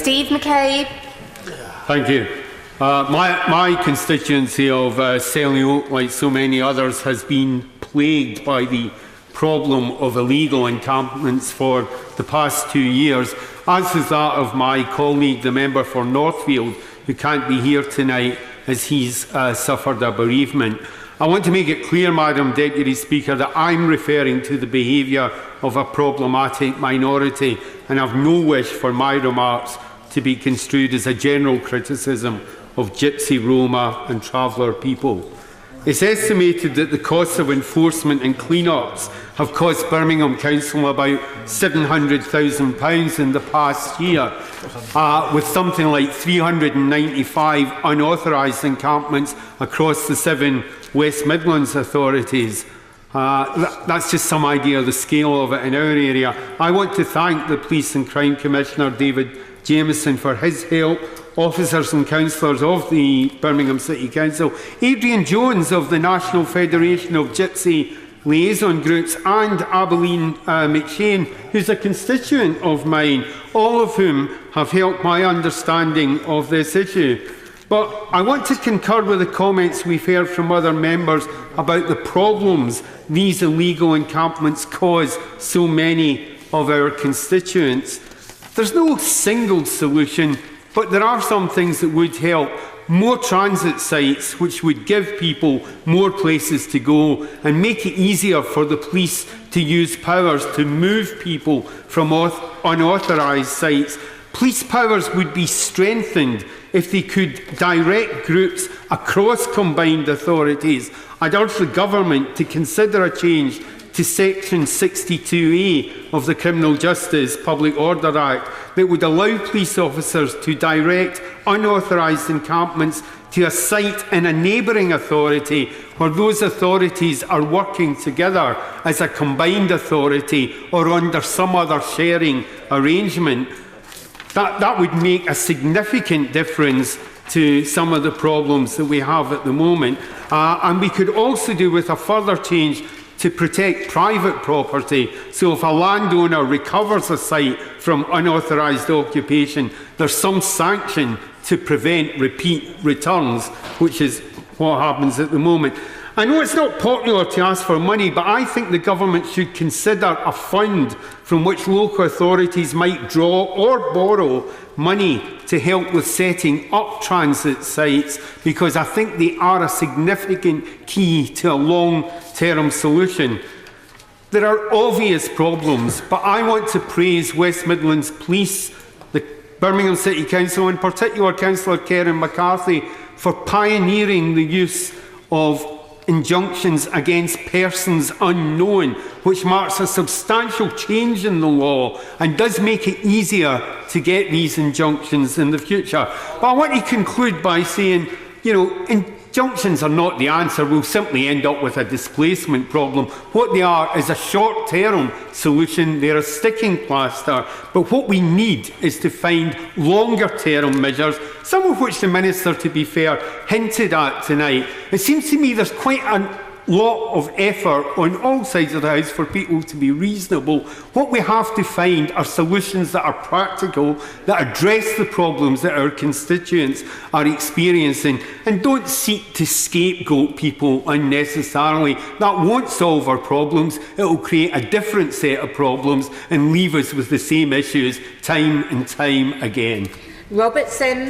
Steve McCabe. Thank you. My constituency of Selly Oak, like so many others, has been plagued by the problem of illegal encampments for the past 2 years, as is that of my colleague, the member for Northfield, who can't be here tonight as he's suffered a bereavement. I want to make it clear, Madam Deputy Speaker, that I'm referring to the behaviour of a problematic minority, and I've no wish for my remarks to be construed as a general criticism of Gypsy, Roma and traveller people. It's estimated that the costs of enforcement and clean-ups have cost Birmingham Council about £700,000 in the past year, with something like 395 unauthorised encampments across the 7 West Midlands authorities. That's just some idea of the scale of it in our area. I want to thank the Police and Crime Commissioner, David Jameson, for his help, officers and councillors of the Birmingham City Council, Adrian Jones of the National Federation of Gypsy Liaison Groups, and Abilene McShane, who's a constituent of mine, all of whom have helped my understanding of this issue. But I want to concur with the comments we've heard from other members about the problems these illegal encampments cause so many of our constituents. There's no single solution, but there are some things that would help. More transit sites, which would give people more places to go and make it easier for the police to use powers to move people from unauthorised sites. Police powers would be strengthened if they could direct groups across combined authorities. I'd urge the government to consider a change to Section 62A of the Criminal Justice Public Order Act that would allow police officers to direct unauthorised encampments to a site in a neighbouring authority where those authorities are working together as a combined authority or under some other sharing arrangement. That would make a significant difference to some of the problems that we have at the moment. And we could also do with a further change to protect private property. So if a landowner recovers a site from unauthorised occupation, there's some sanction to prevent repeat returns, which is what happens at the moment. I know it's not popular to ask for money, but I think the government should consider a fund from which local authorities might draw or borrow money to help with setting up transit sites, because I think they are a significant key to a long-term solution. There are obvious problems, but I want to praise West Midlands Police, the Birmingham City Council, in particular Councillor Karen McCarthy, for pioneering the use of injunctions against persons unknown, which marks a substantial change in the law and does make it easier to get these injunctions in the future. But I want to conclude by saying, injunctions are not the answer. We'll simply end up with a displacement problem. What they are is a short-term solution. They're a sticking plaster. But what we need is to find longer-term measures, some of which the Minister, to be fair, hinted at tonight. It seems to me there's quite a lot of effort on all sides of the House for people to be reasonable. What we have to find are solutions that are practical, that address the problems that our constituents are experiencing, and don't seek to scapegoat people unnecessarily. That won't solve our problems. It will create a different set of problems and leave us with the same issues time and time again. Robertson.